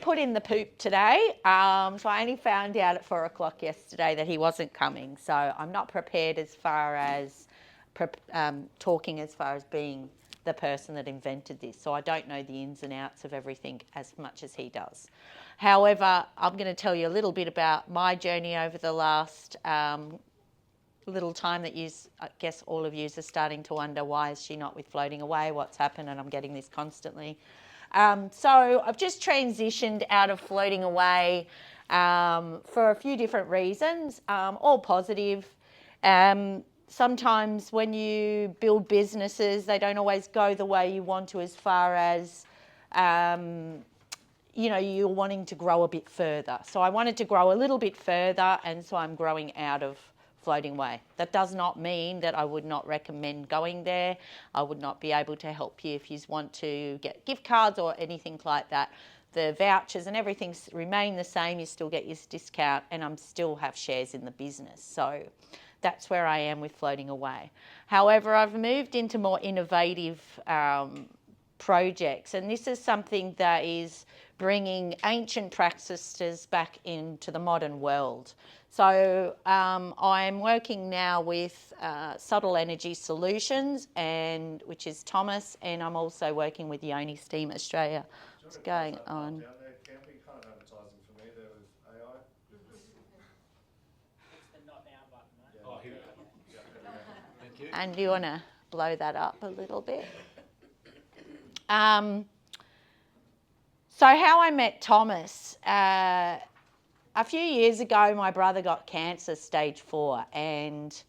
put in the poop today, so I only found out at 4 o'clock yesterday that he wasn't coming. So I'm not prepared as far as talking as far as being the person that invented this. So I don't know the ins and outs of everything as much as he does. However, I'm going to tell you a little bit about my journey over the last little time that I guess all of you are starting to wonder, why is she not with Floating Away? What's happened? And I'm getting this constantly. So I've just transitioned out of Floating Away for a few different reasons, all positive. Sometimes when you build businesses, they don't always go the way you want to, as far as you're wanting to grow a bit further. So I wanted to grow a little bit further, and so I'm growing out of Floating Away. That does not mean that I would not recommend going there. I would not be able to help you if you want to get gift cards or anything like that. The vouchers and everything remain the same. You still get your discount, and I still have shares in the business. So that's where I am with Floating Away. However, I've moved into more innovative projects, and this is something that is bringing ancient practices back into the modern world. So I'm working now with Subtle Energy Solutions, which is Thomas, and I'm also working with Yoni Steam Australia. What's going on? Down there, camping, can't advertising for me there with AI. It's the not now button, mate. Yeah. Oh, here we go. Yeah. Thank you. And do you want to blow that up a little bit? So how I met Thomas, a few years ago my brother got cancer stage 4, and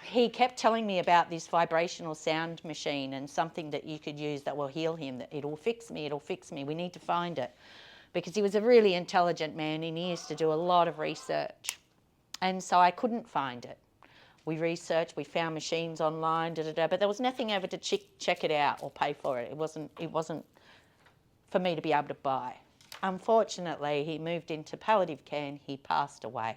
he kept telling me about this vibrational sound machine and something that you could use that will heal him, that it'll fix me, we need to find it. Because he was a really intelligent man and he used to do a lot of research. And so I couldn't find it. We researched, we found machines online, but there was nothing ever to check it out or pay for it. It wasn't for me to be able to buy. Unfortunately, he moved into palliative care and he passed away.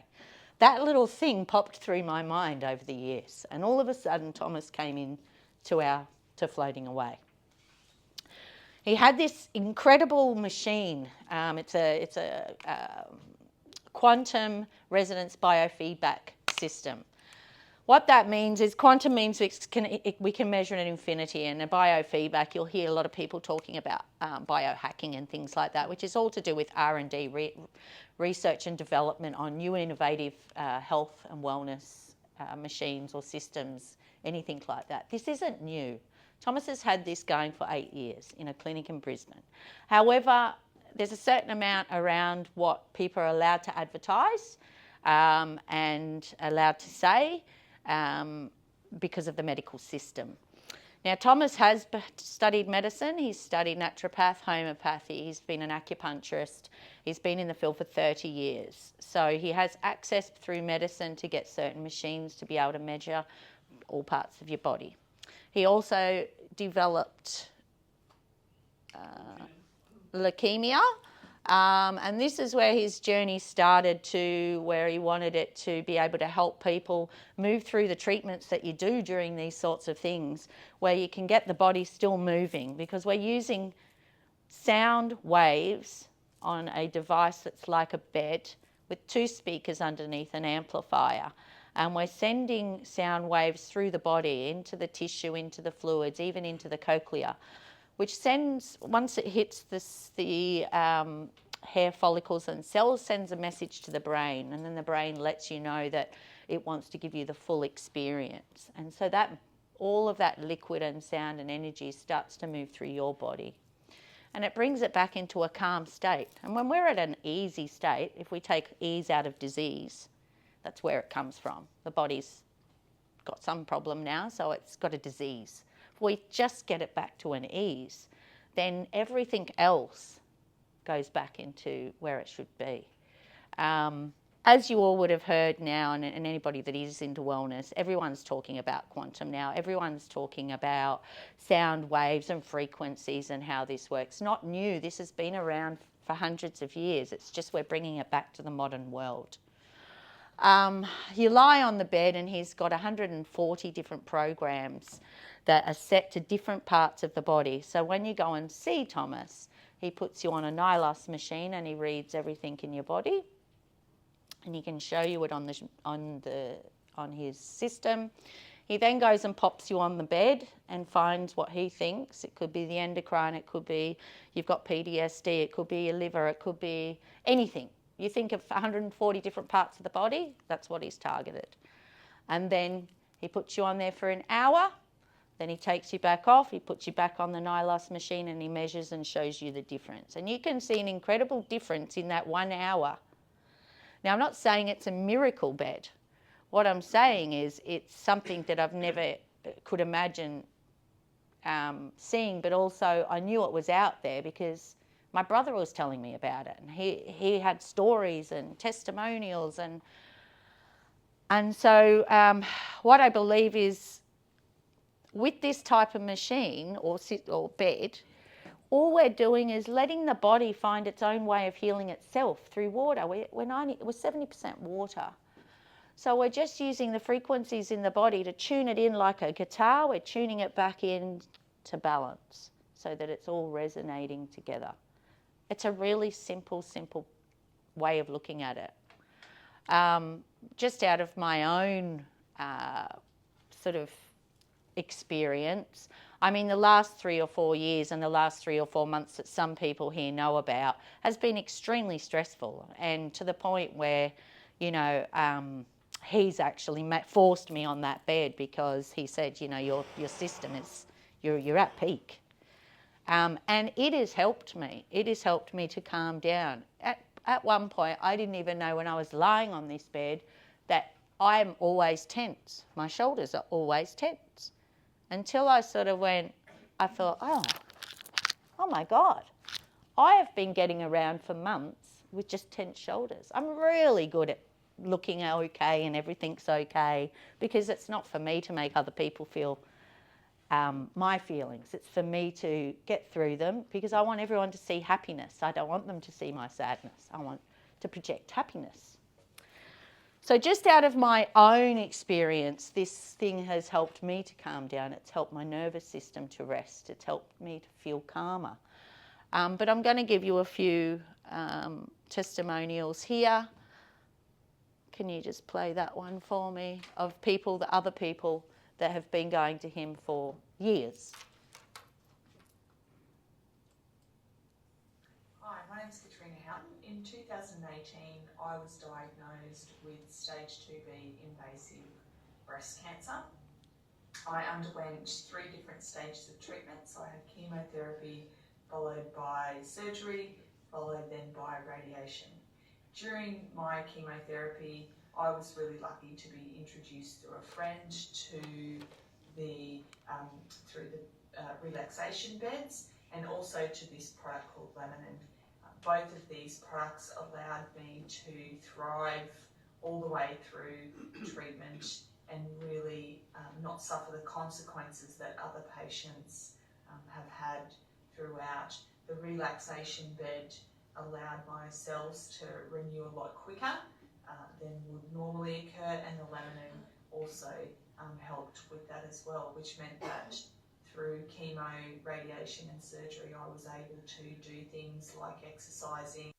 That little thing popped through my mind over the years, and all of a sudden Thomas came in to Floating Away. He had this incredible machine. It's a quantum resonance biofeedback system. What that means is quantum means we can measure an infinity, and a biofeedback, you'll hear a lot of people talking about biohacking and things like that, which is all to do with R&D, research and development on new innovative health and wellness machines or systems, anything like that. This isn't new. Thomas has had this going for 8 years in a clinic in Brisbane. However, there's a certain amount around what people are allowed to advertise and allowed to say because of the medical system. Now, Thomas has studied medicine. He's studied naturopath, homeopathy. He's been an acupuncturist. He's been in the field for 30 years. So he has access through medicine to get certain machines to be able to measure all parts of your body. He also developed leukemia, and this is where his journey started, to where he wanted it to be able to help people move through the treatments that you do during these sorts of things, where you can get the body still moving, because we're using sound waves on a device that's like a bed with 2 speakers underneath an amplifier. And we're sending sound waves through the body, into the tissue, into the fluids, even into the cochlea, which sends, once it hits the hair follicles and cells, sends a message to the brain, and then the brain lets you know that it wants to give you the full experience. And so that all of that liquid and sound and energy starts to move through your body. And it brings it back into a calm state. And when we're at an easy state, if we take ease out of disease, that's where it comes from. The body's got some problem now, so it's got a disease. If we just get it back to an ease, then everything else goes back into where it should be. As you all would have heard now, and anybody that is into wellness, everyone's talking about quantum now. Everyone's talking about sound waves and frequencies and how this works. Not new. This has been around for hundreds of years. It's just we're bringing it back to the modern world. You lie on the bed and he's got 140 different programs that are set to different parts of the body. So when you go and see Thomas, he puts you on a Nylos machine and he reads everything in your body, and he can show you it on his system. He then goes and pops you on the bed and finds what he thinks. It could be the endocrine, it could be you've got PTSD, it could be your liver, it could be anything. You think of 140 different parts of the body, that's what he's targeted. And then he puts you on there for an hour, then he takes you back off, he puts you back on the Nylos machine and he measures and shows you the difference. And you can see an incredible difference in that 1 hour. Now, I'm not saying it's a miracle bed. What I'm saying is it's something that I've never could imagine seeing, but also I knew it was out there because my brother was telling me about it, and he had stories and testimonials, and so what I believe is with this type of machine or bed, all we're doing is letting the body find its own way of healing itself through water. We're 70% water. So we're just using the frequencies in the body to tune it in like a guitar. We're tuning it back in to balance so that it's all resonating together. It's a really simple way of looking at it. Just out of my own sort of experience, I mean, the last 3 or 4 years and the last 3 or 4 months that some people here know about has been extremely stressful, and to the point where, you know, he's actually forced me on that bed because he said, you know, your system is, you're at peak. And it has helped me. It has helped me to calm down. At one point, I didn't even know when I was lying on this bed that I'm always tense. My shoulders are always tense. Until I sort of went, I thought, oh my God, I have been getting around for months with just tense shoulders. I'm really good at looking okay and everything's okay, because it's not for me to make other people feel my feelings. It's for me to get through them, because I want everyone to see happiness. I don't want them to see my sadness. I want to project happiness. So just out of my own experience, this thing has helped me to calm down. It's helped my nervous system to rest. It's helped me to feel calmer. But I'm going to give you a few testimonials here. Can you just play that one for me, of people, the other people that have been going to him for years? Hi, my name is Katrina Houghton. In 2018, I was diagnosed with stage 2B invasive breast cancer. I underwent 3 different stages of treatment. So I had chemotherapy, followed by surgery, followed then by radiation. During my chemotherapy, I was really lucky to be introduced through a friend to the relaxation beds, and also to this product called Laminin. Both of these products allowed me to thrive all the way through treatment and really not suffer the consequences that other patients have had throughout. The relaxation bed allowed my cells to renew a lot quicker than would normally occur, and the Laminin also helped with that as well, which meant that through chemo, radiation and surgery, I was able to do things like exercising,